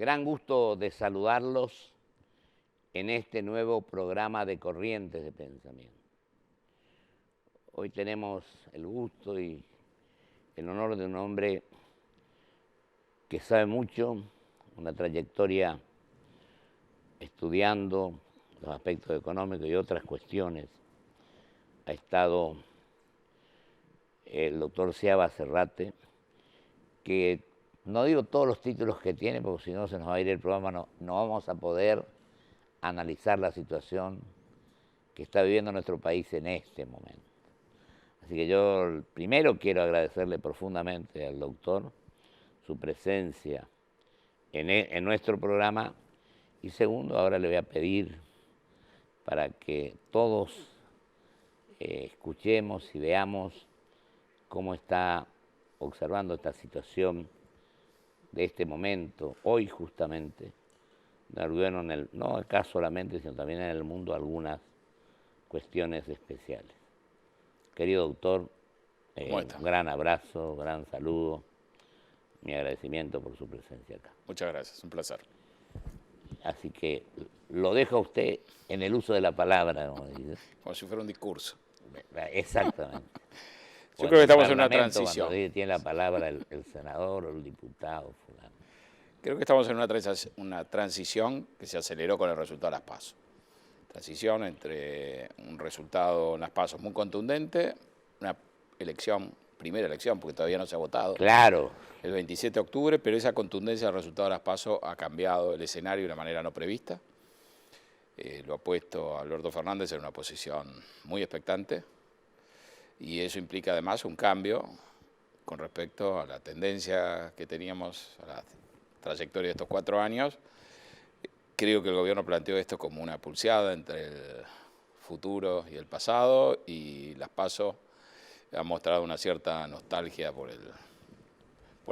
Gran gusto de saludarlos en este nuevo programa de Corrientes de Pensamiento. Hoy tenemos el gusto y el honor de un hombre que sabe mucho, una trayectoria estudiando los aspectos económicos y otras cuestiones. Ha estado el doctor Seaba Serrate, que no digo todos los títulos que tiene, porque si no se nos va a ir el programa, no vamos a poder analizar la situación que está viviendo nuestro país en este momento. Así que yo primero quiero agradecerle profundamente al doctor su presencia en nuestro programa, y segundo, ahora le voy a pedir para que todos escuchemos y veamos cómo está observando esta situación de este momento, hoy justamente, no acá solamente, sino también en el mundo, algunas cuestiones especiales. Querido doctor, un gran abrazo, gran saludo, mi agradecimiento por su presencia acá. Muchas gracias, un placer. Así que lo dejo a usted en el uso de la palabra, como dice. Como si fuera un discurso. Exactamente. Yo creo que estamos en una transición. Cuando tiene la palabra el senador o el diputado fulano. Creo que estamos en una transición que se aceleró con el resultado de las PASO. Transición entre un resultado en las PASO muy contundente, una primera elección, porque todavía no se ha votado. Claro. El 27 de octubre, pero esa contundencia del resultado de las PASO ha cambiado el escenario de una manera no prevista. Lo ha puesto a Alberto Fernández en una posición muy expectante, y eso implica además un cambio con respecto a la tendencia que teníamos, a la trayectoria de estos 4 años. Creo que el gobierno planteó esto como una pulseada entre el futuro y el pasado, y las PASO han mostrado una cierta nostalgia por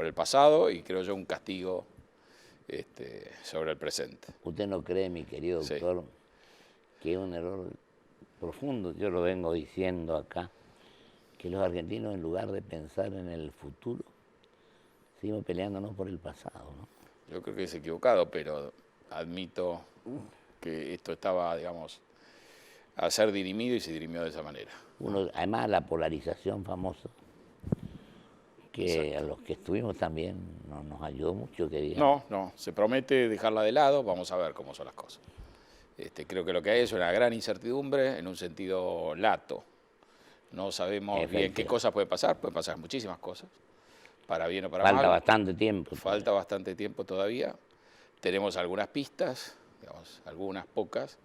el pasado, y creo yo un castigo sobre el presente. ¿Usted no cree, mi querido doctor, que es un error profundo? Yo lo vengo diciendo acá, que los argentinos, en lugar de pensar en el futuro, seguimos peleándonos por el pasado, ¿no? Yo creo que es equivocado, pero admito que esto estaba, digamos, a ser dirimido, y se dirimió de esa manera. Además, la polarización famosa, que a los que estuvimos también nos ayudó mucho. No, se promete dejarla de lado, vamos a ver cómo son las cosas. Creo que lo que hay es una gran incertidumbre en un sentido lato. No sabemos bien qué cosas pueden pasar muchísimas cosas, para bien o para mal. Falta bastante tiempo. Falta bastante tiempo todavía. Tenemos algunas pistas, digamos, algunas pocas.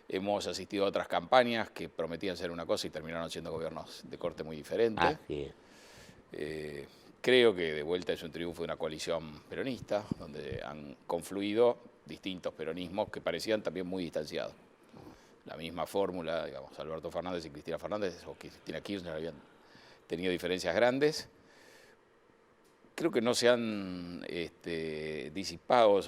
Hemos asistido a otras campañas que prometían ser una cosa y terminaron siendo gobiernos de corte muy diferente. Así es. Creo que de vuelta es un triunfo de una coalición peronista, donde han confluido distintos peronismos que parecían también muy distanciados. La misma fórmula, digamos, Alberto Fernández y Cristina Fernández, o Cristina Kirchner, habían tenido diferencias grandes. Creo que no se han disipado,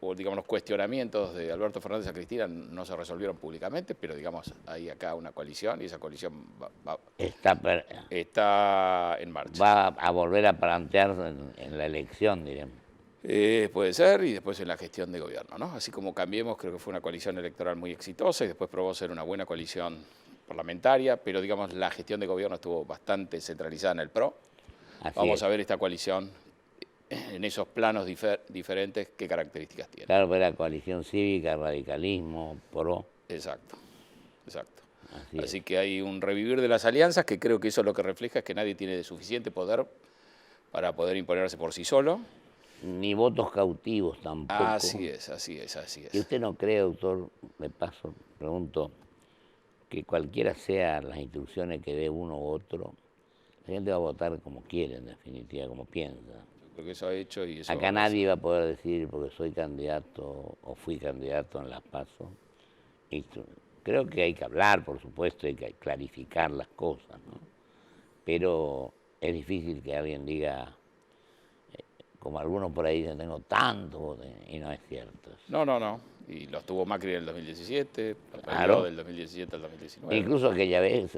o digamos, los cuestionamientos de Alberto Fernández a Cristina no se resolvieron públicamente, pero digamos, hay acá una coalición, y esa coalición está en marcha. Va a volver a plantearse en la elección, diremos. Puede ser, y después en la gestión de gobierno, ¿no? Así como Cambiemos, creo que fue una coalición electoral muy exitosa, y después probó ser una buena coalición parlamentaria, pero digamos, la gestión de gobierno estuvo bastante centralizada en el PRO. Vamos a ver esta coalición en esos planos diferentes, qué características tiene. Claro, pues la coalición cívica, radicalismo, PRO. Exacto. Así que hay un revivir de las alianzas, que creo que eso lo que refleja es que nadie tiene suficiente poder para poder imponerse por sí solo. Ni votos cautivos tampoco. Así es. ¿Y usted no cree, doctor, de paso, pregunto, que cualquiera sean las instrucciones que dé uno u otro, la gente va a votar como quiere, en definitiva, como piensa? Porque eso ha hecho y eso. Acá nadie va a poder decir porque soy candidato o fui candidato en las PASO. Creo que hay que hablar, por supuesto, hay que clarificar las cosas, ¿no? Pero es difícil que alguien diga, como algunos por ahí dicen, tengo tanto votos, y no es cierto. No. Y los tuvo Macri en el 2017, lo perdió del 2017 al 2019. Incluso aquella vez,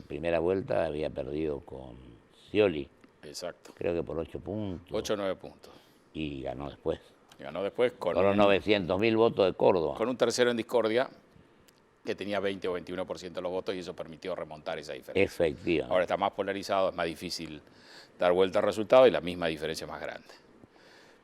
primera vuelta, había perdido con Scioli. Exacto. Creo que por 8 puntos. 8 o 9 puntos. Y ganó después. Ganó después con los 900.000 votos de Córdoba. Con un tercero en discordia que tenía 20 o 21% de los votos y eso permitió remontar esa diferencia. Efectivamente. Ahora está más polarizado, es más difícil dar vuelta al resultado y la misma diferencia es más grande.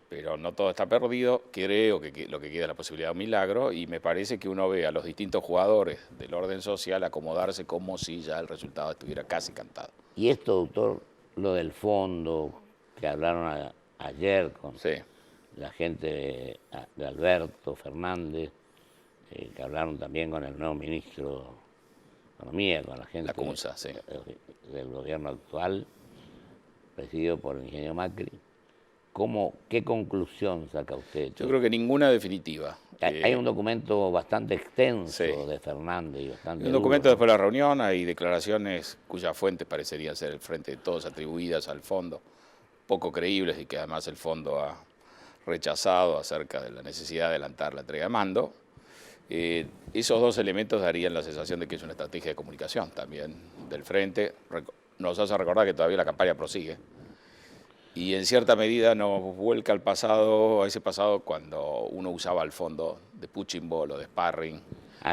Pero no todo está perdido, creo que lo que queda es la posibilidad de un milagro y me parece que uno ve a los distintos jugadores del orden social acomodarse como si ya el resultado estuviera casi cantado. Y esto, doctor, lo del fondo que hablaron ayer con la gente de Alberto Fernández, que hablaron también con el nuevo ministro de Economía, con la gente la CUNSA, del gobierno actual, presidido por el ingeniero Macri. ¿Qué conclusión saca usted? Yo creo que ninguna definitiva. Hay un documento bastante extenso de Fernández y bastante un documento después de la reunión, hay declaraciones cuyas fuentes parecerían ser el Frente de Todos atribuidas al fondo, poco creíbles y que además el fondo ha rechazado acerca de la necesidad de adelantar la entrega de mando. Esos dos elementos darían la sensación de que es una estrategia de comunicación también del Frente. Nos hace recordar que todavía la campaña prosigue. Y en cierta medida nos vuelca al pasado, a ese pasado cuando uno usaba el fondo de punching ball o de sparring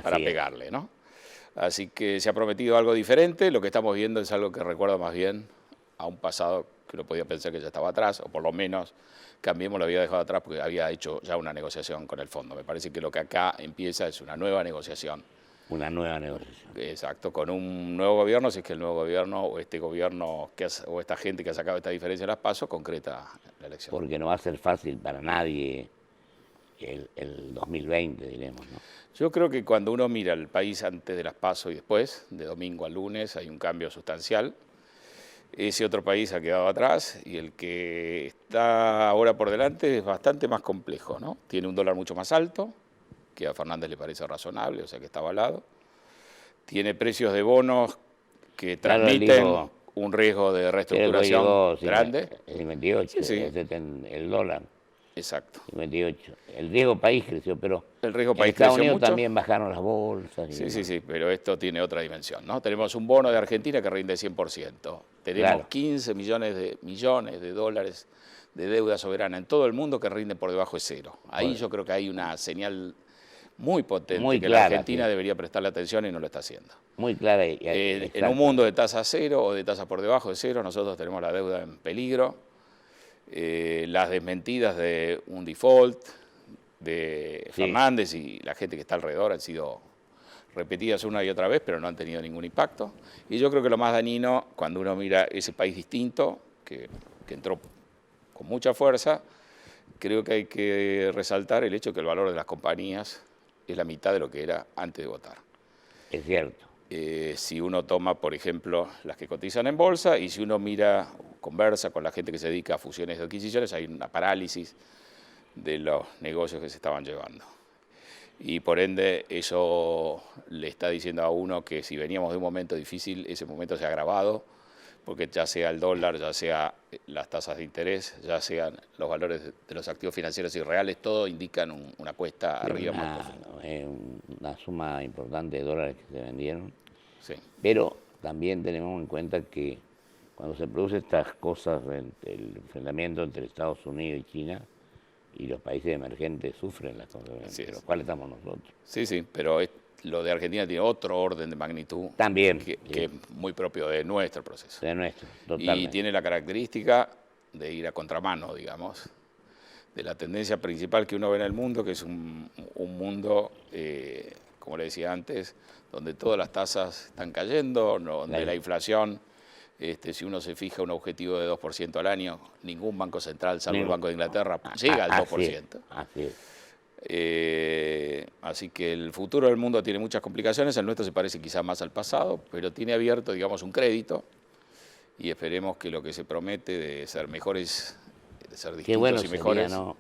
para pegarle, ¿no? Así que se ha prometido algo diferente, lo que estamos viendo es algo que recuerda más bien a un pasado que uno podía pensar que ya estaba atrás, o por lo menos Cambiemos lo había dejado atrás porque había hecho ya una negociación con el fondo. Me parece que lo que acá empieza es una nueva negociación. Una nueva negociación. Exacto, con un nuevo gobierno, si es que el nuevo gobierno o este gobierno o esta gente que ha sacado esta diferencia en las PASO concreta la elección. Porque no va a ser fácil para nadie el 2020, diremos, ¿no? Yo creo que cuando uno mira el país antes de las PASO y después, de domingo a lunes, hay un cambio sustancial. Ese otro país ha quedado atrás y el que está ahora por delante es bastante más complejo, ¿no? Tiene un dólar mucho más alto, que a Fernández le parece razonable, o sea que está avalado. Tiene precios de bonos que transmiten un riesgo de reestructuración grande. El 58, el dólar. Exacto. 58. El riesgo país creció, pero el riesgo país en Estados Unidos también bajaron las bolsas. Sí, pero esto tiene otra dimensión, ¿no? Tenemos un bono de Argentina que rinde 100%. Tenemos 15 millones de dólares de deuda soberana en todo el mundo que rinde por debajo de cero. Ahí yo creo que hay una señal muy potente que la Argentina debería prestarle atención y no lo está haciendo. Muy clara. En un mundo de tasa cero o de tasa por debajo de cero, nosotros tenemos la deuda en peligro. Las desmentidas de un default de Fernández y la gente que está alrededor han sido repetidas una y otra vez, pero no han tenido ningún impacto. Y yo creo que lo más dañino, cuando uno mira ese país distinto, que entró con mucha fuerza, creo que hay que resaltar el hecho que el valor de las compañías es la mitad de lo que era antes de votar. Es cierto. Si uno toma, por ejemplo, las que cotizan en bolsa y si uno mira, conversa con la gente que se dedica a fusiones y adquisiciones, hay una parálisis de los negocios que se estaban llevando. Y por ende eso le está diciendo a uno que si veníamos de un momento difícil, ese momento se ha agravado, porque ya sea el dólar, ya sea las tasas de interés, ya sean los valores de los activos financieros y reales, todo indican una cuesta arriba más profunda. Una suma importante de dólares que se vendieron. Sí. Pero también tenemos en cuenta que cuando se producen estas cosas, el enfrentamiento entre Estados Unidos y China, y los países emergentes sufren las consecuencias, entre los cuales estamos nosotros. Sí, pero lo de Argentina tiene otro orden de magnitud también que es muy propio de nuestro proceso. De nuestro, totalmente. Y tiene la característica de ir a contramano, digamos, de la tendencia principal que uno ve en el mundo, que es un mundo, como le decía antes, donde todas las tasas están cayendo, donde la inflación, si uno se fija un objetivo de 2% al año, ningún banco central, salvo el Banco de Inglaterra, llega al 2%. Así es. Así que el futuro del mundo tiene muchas complicaciones, el nuestro se parece quizá más al pasado, pero tiene abierto, digamos, un crédito y esperemos que lo que se promete de ser mejores, de ser distintos y mejores, ¿no?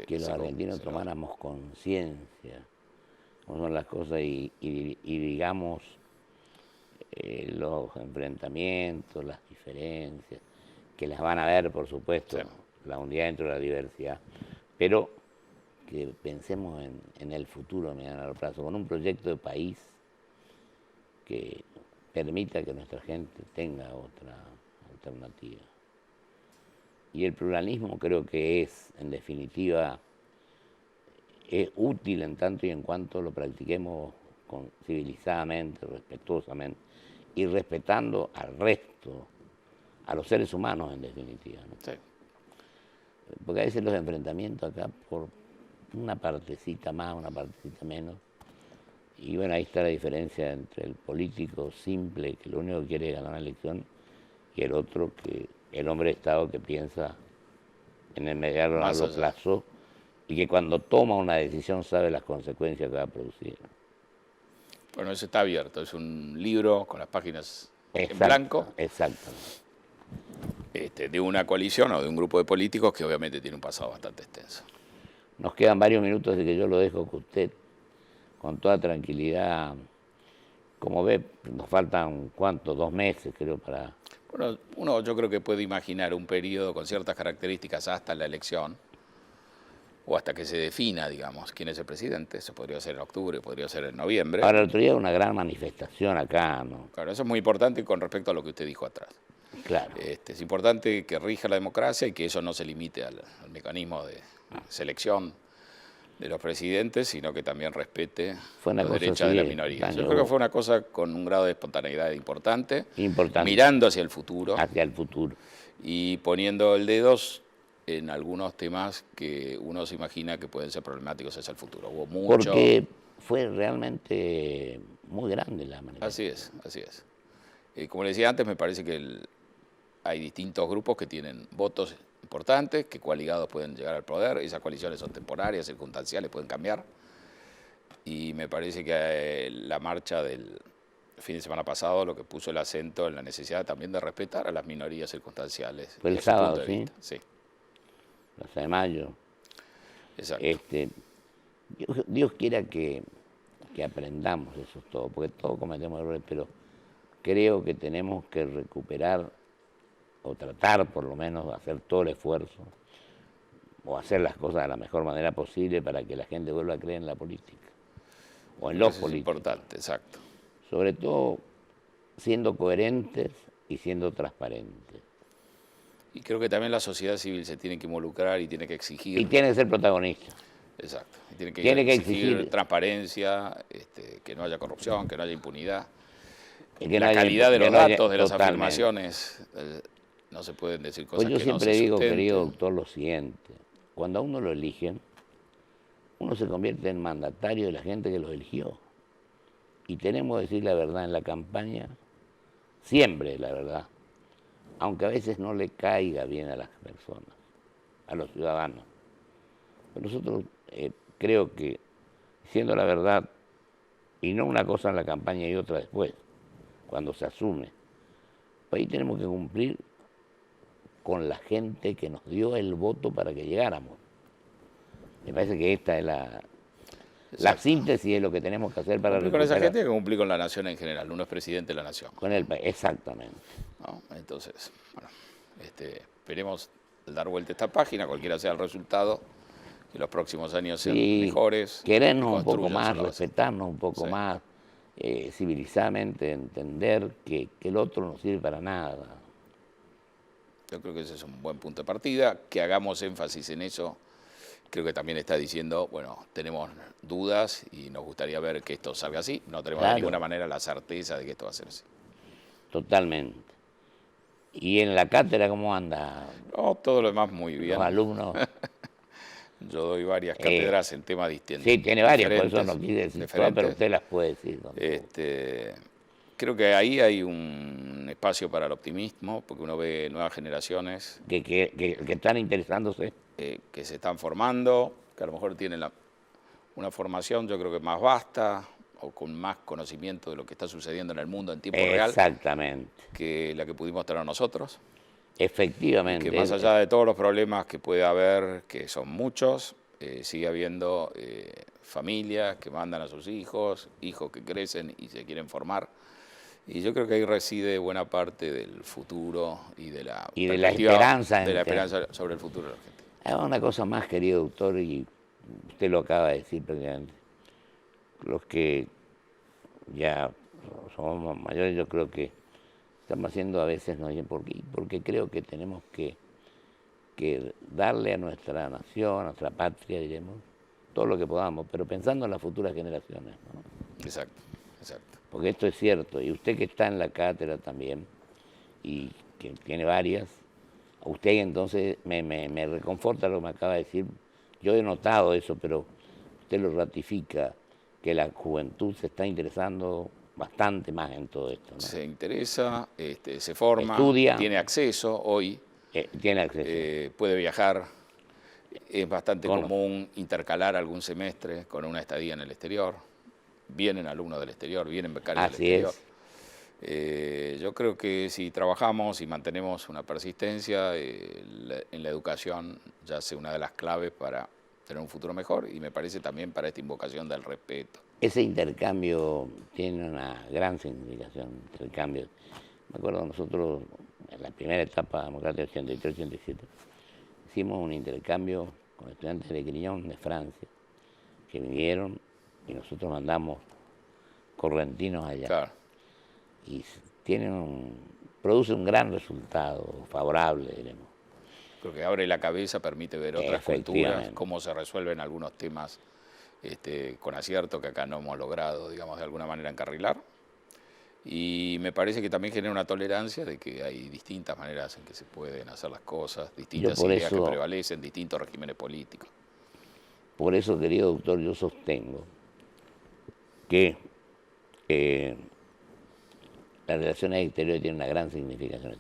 Que los argentinos tomáramos conciencia cómo son las cosas y digamos los enfrentamientos, las diferencias, que las van a ver, por supuesto, la unidad dentro de la diversidad, pero que pensemos en el futuro a mediano plazo, con un proyecto de país que permita que nuestra gente tenga otra alternativa. Y el pluralismo creo que es, en definitiva, es útil en tanto y en cuanto lo practiquemos civilizadamente, respetuosamente y respetando al resto, a los seres humanos en definitiva, ¿no? Sí. Porque a veces los enfrentamientos acá por una partecita más, una partecita menos, y bueno, ahí está la diferencia entre el político simple, que lo único que quiere es ganar una elección, y el otro, que el hombre de Estado que piensa en el mediano o largo plazo, y que cuando toma una decisión sabe las consecuencias que va a producir. Bueno, eso está abierto, es un libro con las páginas en Exacto, blanco. Exacto. De una coalición o de un grupo de políticos que obviamente tiene un pasado bastante extenso. Nos quedan varios minutos de que yo lo dejo que usted, con toda tranquilidad, como ve, nos faltan, ¿cuánto? 2 meses, creo, para... Bueno, uno yo creo que puede imaginar un periodo con ciertas características hasta la elección, o hasta que se defina, digamos, quién es el presidente. Eso podría ser en octubre, podría ser en noviembre. Ahora, el otro día una gran manifestación acá, ¿no? Claro, eso es muy importante con respecto a lo que usted dijo atrás. Claro. Es importante que rija la democracia y que eso no se limite al mecanismo de selección de los presidentes, sino que también respete los derechos de la minoría. Yo creo que fue una cosa con un grado de espontaneidad importante, mirando hacia el futuro. Hacia el futuro. Y poniendo el dedo en algunos temas que uno se imagina que pueden ser problemáticos hacia el futuro. Hubo mucho... Porque fue realmente muy grande la manifestación. Así es, así es. Como le decía antes, me parece que hay distintos grupos que tienen votos importantes, que coaligados pueden llegar al poder. Esas coaliciones son temporarias, circunstanciales, pueden cambiar. Y me parece que la marcha del fin de semana pasado lo que puso el acento en la necesidad también de respetar a las minorías circunstanciales. Fue el sábado, ¿sí? Sí. Plaza de Mayo. Exacto. Dios quiera que aprendamos eso todo, porque todos cometemos errores, pero creo que tenemos que recuperar o tratar por lo menos de hacer todo el esfuerzo o hacer las cosas de la mejor manera posible para que la gente vuelva a creer en la política o en los políticos. Es importante, exacto. Sobre todo siendo coherentes y siendo transparentes. Y creo que también la sociedad civil se tiene que involucrar y tiene que exigir. Y tiene que ser protagonista. Exacto. Y tiene que exigir transparencia, que no haya corrupción, que no haya impunidad. La calidad de los datos, de las afirmaciones, no se pueden decir cosas que no se sustenten. Pues yo siempre digo, querido doctor, lo siguiente. Cuando a uno lo eligen, uno se convierte en mandatario de la gente que lo eligió. Y tenemos que decir la verdad en la campaña, siempre la verdad, aunque a veces no le caiga bien a las personas, a los ciudadanos. Pero nosotros creo que, diciendo la verdad, y no una cosa en la campaña y otra después, cuando se asume, pues ahí tenemos que cumplir con la gente que nos dio el voto para que llegáramos. Me parece que esta es la síntesis de lo que tenemos que hacer para recuperar. Con esa gente hay que cumplir con la nación en general. Uno es presidente de la nación. Con el país, exactamente. ¿No? Entonces, bueno, esperemos dar vuelta a esta página, cualquiera sea el resultado, que los próximos años sean mejores. Querernos un poco más, respetarnos un poco más, civilizadamente, entender que el otro no sirve para nada. Yo creo que ese es un buen punto de partida, que hagamos énfasis en eso. Creo que también está diciendo, bueno, tenemos dudas y nos gustaría ver que esto salga así. No tenemos de ninguna manera la certeza de que esto va a ser así. Totalmente. ¿Y en la cátedra cómo anda? No, todo lo demás muy bien. Los alumnos. Yo doy varias cátedras en temas distintos. Sí, tiene varias, por eso no quise decir todas, pero usted las puede decir. Creo que ahí hay un espacio para el optimismo, porque uno ve nuevas generaciones que están interesándose. Que se están formando, que a lo mejor tienen una formación, yo creo que más vasta, o con más conocimiento de lo que está sucediendo en el mundo en tiempo real. Exactamente. Que la que pudimos tener nosotros. Efectivamente. Que más allá de todos los problemas que puede haber, que son muchos, sigue habiendo familias que mandan a sus hijos, hijos que crecen y se quieren formar. Y yo creo que ahí reside buena parte del futuro y de la esperanza. De la esperanza sobre el futuro de la gente. Hay una cosa más, querido doctor, y usted lo acaba de decir prácticamente. Los que ya somos mayores, yo creo que estamos haciendo a veces, no sé por qué, porque creo que tenemos que darle a nuestra nación, a nuestra patria, diremos, todo lo que podamos, pero pensando en las futuras generaciones, ¿no? Exacto, exacto. Porque esto es cierto, y usted que está en la cátedra también, y que tiene varias, a usted entonces me reconforta lo que me acaba de decir. Yo he notado eso, pero usted lo ratifica, que la juventud se está interesando bastante más en todo esto, ¿no? Se interesa, se forma, Estudia, tiene acceso hoy, tiene acceso. puede viajar. Es bastante Con- común intercalar algún semestre con una estadía en el exterior. Vienen alumnos del exterior, vienen becarios del Así exterior. es. Yo creo que si trabajamos y mantenemos una persistencia en la educación, ya sea una de las claves para tener un futuro mejor, y me parece también para esta invocación del respeto. Ese intercambio tiene una gran significación, intercambio. Me acuerdo nosotros en la primera etapa democrática 83-87 hicimos un intercambio con estudiantes de Grignon de Francia que vinieron y nosotros mandamos correntinos allá. Claro. Y produce un gran resultado favorable, diremos. Creo que abre la cabeza, permite ver otras culturas, cómo se resuelven algunos temas con acierto que acá no hemos logrado, digamos, de alguna manera encarrilar. Y me parece que también genera una tolerancia de que hay distintas maneras en que se pueden hacer las cosas, distintas ideas que prevalecen, distintos regímenes políticos. Por eso, querido doctor, yo sostengo que las relaciones exteriores tienen una gran significación.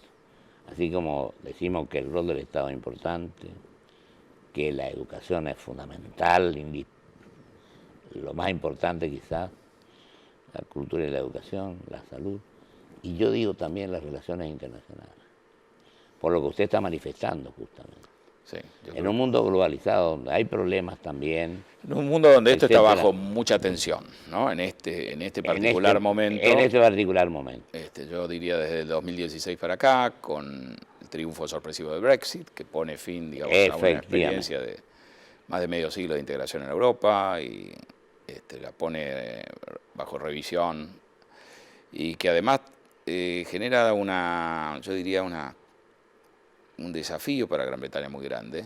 Así como decimos que el rol del Estado es importante, que la educación es fundamental, lo más importante quizás, la cultura y la educación, la salud, y yo digo también las relaciones internacionales, por lo que usted está manifestando justamente. Sí, en un mundo globalizado donde hay problemas también. En un mundo donde esto está bajo mucha tensión, ¿no? En este particular momento. En este particular momento. Yo diría desde el 2016 para acá, con el triunfo sorpresivo del Brexit, que pone fin, digamos, a una experiencia de más de medio siglo de integración en Europa y la pone bajo revisión, y que además genera yo diría un desafío para Gran Bretaña muy grande.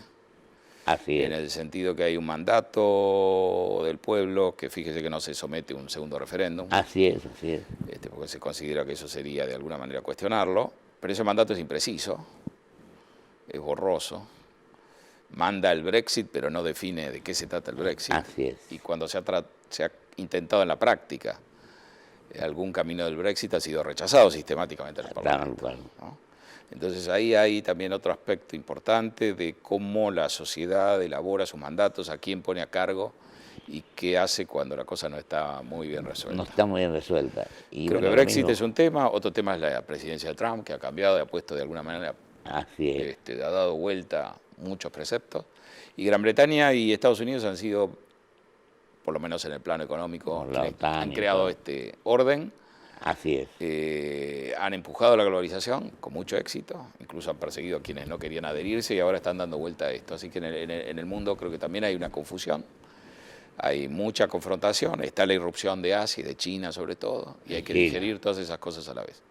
Así es. En el sentido que hay un mandato del pueblo que, fíjese, que no se somete a un segundo referéndum. Así es, así es. Porque se considera que eso sería de alguna manera cuestionarlo, pero ese mandato es impreciso, es borroso, manda el Brexit, pero no define de qué se trata el Brexit. Así es. Y cuando se ha intentado en la práctica algún camino del Brexit, ha sido rechazado sistemáticamente en el Parlamento, ¿no? Entonces ahí hay también otro aspecto importante de cómo la sociedad elabora sus mandatos, a quién pone a cargo y qué hace cuando la cosa no está muy bien resuelta. No está muy bien resuelta. Y creo que Brexit es un tema, otro tema es la presidencia de Trump, que ha cambiado y ha puesto de alguna manera, ha dado vuelta muchos preceptos. Y Gran Bretaña y Estados Unidos han sido, por lo menos en el plano económico, han creado este orden. Así es. Han empujado la globalización con mucho éxito, incluso han perseguido a quienes no querían adherirse y ahora están dando vuelta a esto. Así que en el mundo creo que también hay una confusión, hay mucha confrontación, está la irrupción de Asia y de China sobre todo, y hay que digerir todas esas cosas a la vez.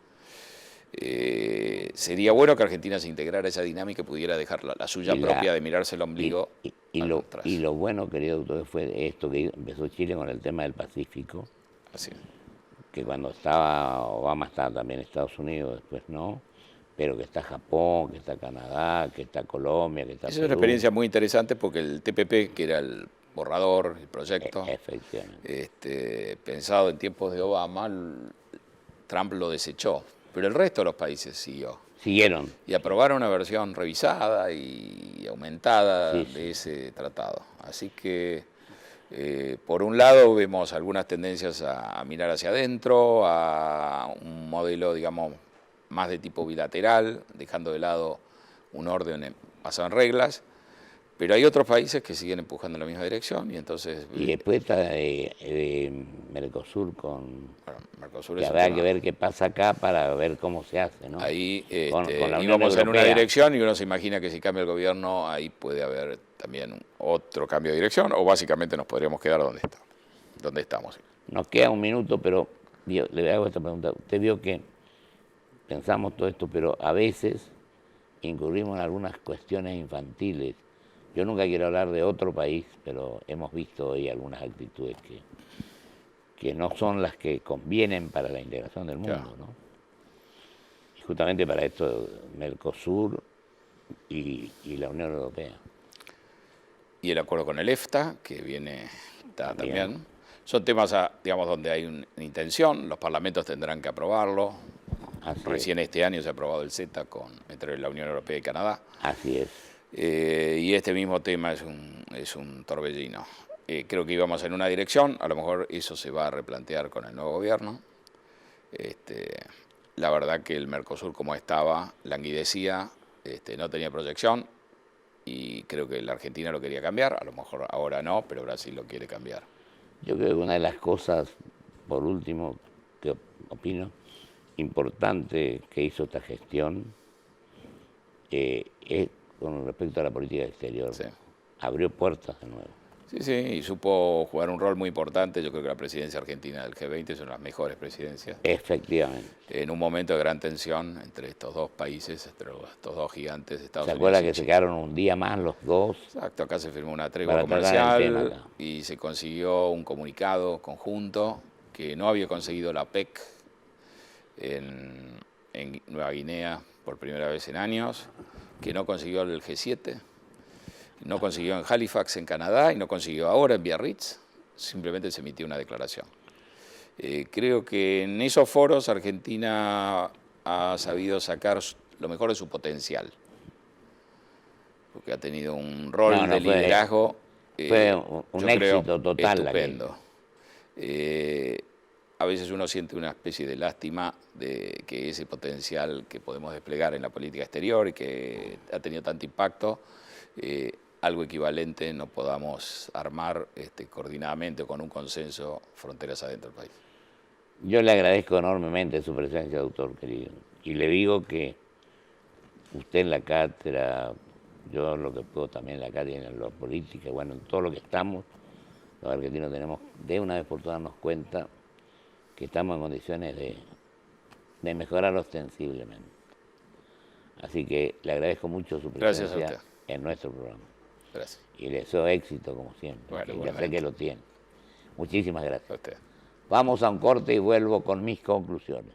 Sería bueno que Argentina se integrara a esa dinámica y pudiera dejar la suya propia de mirarse el ombligo. Y lo bueno, querido doctor, fue esto que empezó Chile con el tema del Pacífico. Así. Que cuando estaba Obama estaba también Estados Unidos, después no, pero que está Japón, que está Canadá, que está Colombia, que está Esa es una experiencia muy interesante porque el TPP, que era el borrador, el proyecto, pensado en tiempos de Obama, Trump lo desechó, pero el resto de los países siguieron y aprobaron una versión revisada y aumentada de ese tratado. Así que por un lado vemos algunas tendencias a mirar hacia adentro, a un modelo, digamos, más de tipo bilateral, dejando de lado un orden basado en reglas, pero hay otros países que siguen empujando en la misma dirección y entonces... Y después está Mercosur Mercosur que habrá que ver qué pasa acá para ver cómo se hace, ¿no? Ahí con la íbamos en una dirección y uno se imagina que si cambia el gobierno ahí puede haber también otro cambio de dirección o básicamente nos podríamos quedar donde estamos. Nos queda un minuto, pero le hago esta pregunta. Usted vio que pensamos todo esto, pero a veces incurrimos en algunas cuestiones infantiles. Yo nunca quiero hablar de otro país, pero hemos visto hoy algunas actitudes que no son las que convienen para la integración del mundo, ¿no? Y justamente para esto Mercosur y la Unión Europea. Y el acuerdo con el EFTA, que viene también. Son temas, digamos, donde hay una intención, los parlamentos tendrán que aprobarlo. Recién este año se ha aprobado el CETA entre la Unión Europea y Canadá. Así es. Y este mismo tema es un torbellino. Creo que íbamos en una dirección, a lo mejor eso se va a replantear con el nuevo gobierno. La verdad que el Mercosur como estaba, languidecía, no tenía proyección y creo que la Argentina lo quería cambiar, a lo mejor ahora no, pero Brasil lo quiere cambiar. Yo creo que una de las cosas, por último, que opino, importante que hizo esta gestión es con respecto a la política exterior. Sí. Abrió puertas de nuevo. Sí, y supo jugar un rol muy importante. Yo creo que la presidencia argentina del G20 es una de las mejores presidencias. Efectivamente. En un momento de gran tensión entre estos dos países, entre estos dos gigantes, Estados Unidos. ¿Se acuerda que se quedaron un día más los dos? Exacto, acá se firmó una tregua comercial y se consiguió un comunicado conjunto que no había conseguido la PEC en Nueva Guinea por primera vez en años, que no consiguió el G7. No consiguió en Halifax, en Canadá, y no consiguió ahora en Biarritz. Simplemente se emitió una declaración. Creo que en esos foros Argentina ha sabido sacar lo mejor de su potencial, porque ha tenido un rol de liderazgo. Fue un éxito total. Estupendo. A veces uno siente una especie de lástima de que ese potencial que podemos desplegar en la política exterior y que ha tenido tanto impacto, algo equivalente no podamos armar coordinadamente con un consenso fronteras adentro del país. Yo le agradezco enormemente su presencia, doctor querido, y le digo que usted en la cátedra, yo lo que puedo también en la cátedra, en la política, bueno, en todo lo que estamos, los argentinos tenemos de una vez por todas darnos cuenta que estamos en condiciones de mejorar ostensiblemente. Así que le agradezco mucho su presencia en nuestro programa. Gracias. Y le deseo éxito, como siempre. Bueno, ya sé que lo tiene. Muchísimas gracias. A usted. Vamos a un corte y vuelvo con mis conclusiones.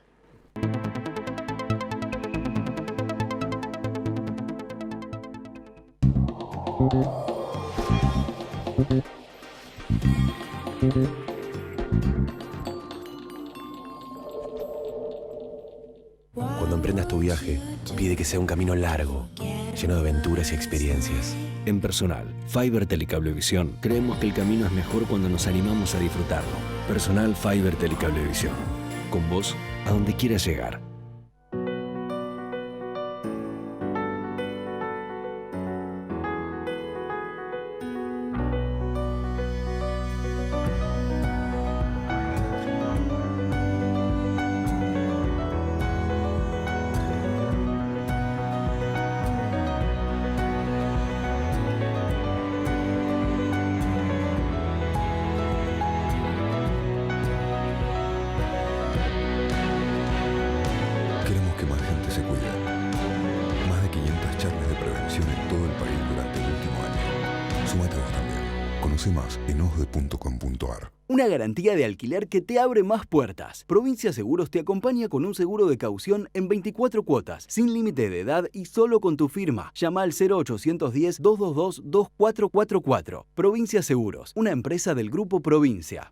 Cuando emprendas tu viaje, pide que sea un camino largo, lleno de aventuras y experiencias. En Personal, Fiber Telecablevisión, creemos que el camino es mejor cuando nos animamos a disfrutarlo. Personal Fiber Telecablevisión. Con vos, a donde quieras llegar. Queremos que más gente se cuide. Más de 500 charlas de prevención en todo el país durante el último año. Súmate vos también. Conoce más en osde.com.ar. Una garantía de alquiler que te abre más puertas. Provincia Seguros te acompaña con un seguro de caución en 24 cuotas, sin límite de edad y solo con tu firma. Llama al 0810-222-2444. Provincia Seguros, una empresa del Grupo Provincia.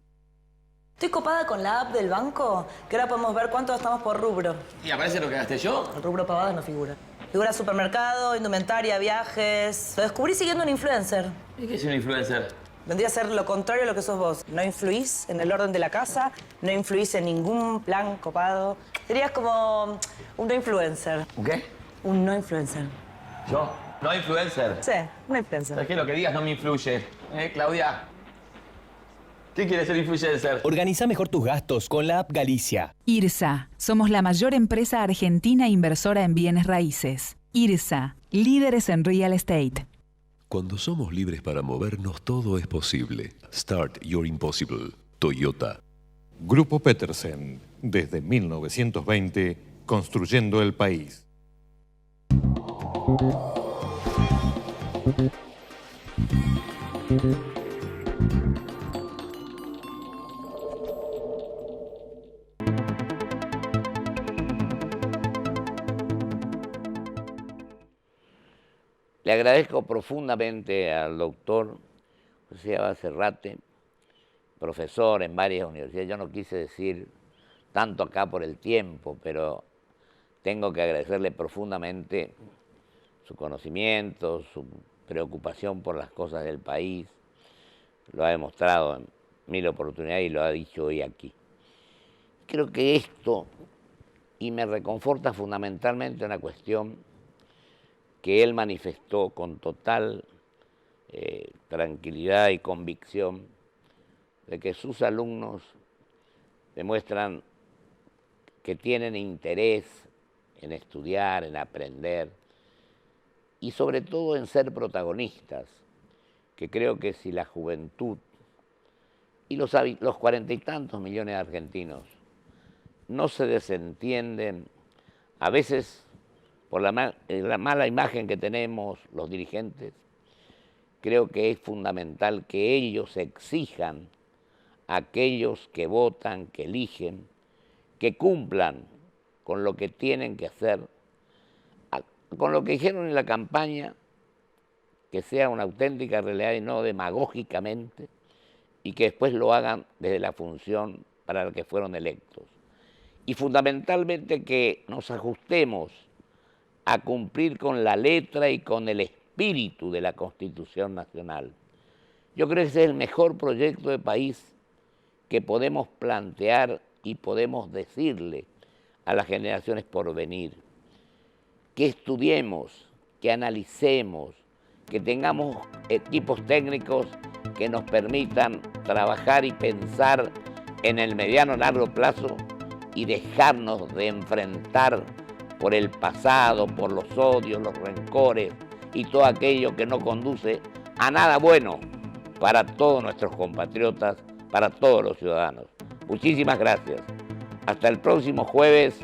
Estoy copada con la app del banco, que ahora podemos ver cuánto gastamos por rubro. ¿Y aparece lo que gasté yo? El rubro pavadas no figura. Figura supermercado, indumentaria, viajes. Lo descubrí siguiendo un influencer. ¿Y qué es un influencer? Vendría a ser lo contrario a lo que sos vos. No influís en el orden de la casa, no influís en ningún plan copado. Serías como un no influencer. ¿Un qué? Un no influencer. ¿Yo? ¿No influencer? Sí, un influencer. ¿Sabes qué? Lo que digas no me influye. Claudia? ¿Qué quiere ser influencer? Organiza mejor tus gastos con la app Galicia. IRSA. Somos la mayor empresa argentina inversora en bienes raíces. IRSA. Líderes en real estate. Cuando somos libres para movernos, todo es posible. Start Your Impossible. Toyota. Grupo Petersen. Desde 1920, construyendo el país. Le agradezco profundamente al doctor José Abad Serrate, profesor en varias universidades. Yo no quise decir tanto acá por el tiempo, pero tengo que agradecerle profundamente su conocimiento, su preocupación por las cosas del país. Lo ha demostrado en mil oportunidades y lo ha dicho hoy aquí. Creo que esto, y me reconforta fundamentalmente una cuestión que él manifestó con total tranquilidad y convicción, de que sus alumnos demuestran que tienen interés en estudiar, en aprender, y sobre todo en ser protagonistas, que creo que si la juventud y los 40 y tantos millones de argentinos no se desentienden, a veces por la mala imagen que tenemos los dirigentes, creo que es fundamental que ellos exijan a aquellos que votan, que eligen, que cumplan con lo que tienen que hacer, con lo que dijeron en la campaña, que sea una auténtica realidad y no demagógicamente, y que después lo hagan desde la función para la que fueron electos. Y fundamentalmente que nos ajustemos a cumplir con la letra y con el espíritu de la Constitución Nacional. Yo creo que ese es el mejor proyecto de país que podemos plantear y podemos decirle a las generaciones por venir. Que estudiemos, que analicemos, que tengamos equipos técnicos que nos permitan trabajar y pensar en el mediano y largo plazo y dejarnos de enfrentar por el pasado, por los odios, los rencores y todo aquello que no conduce a nada bueno para todos nuestros compatriotas, para todos los ciudadanos. Muchísimas gracias. Hasta el próximo jueves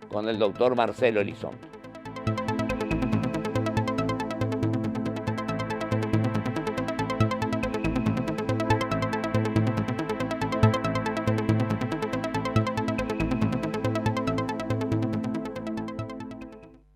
con el doctor Marcelo Elizondo.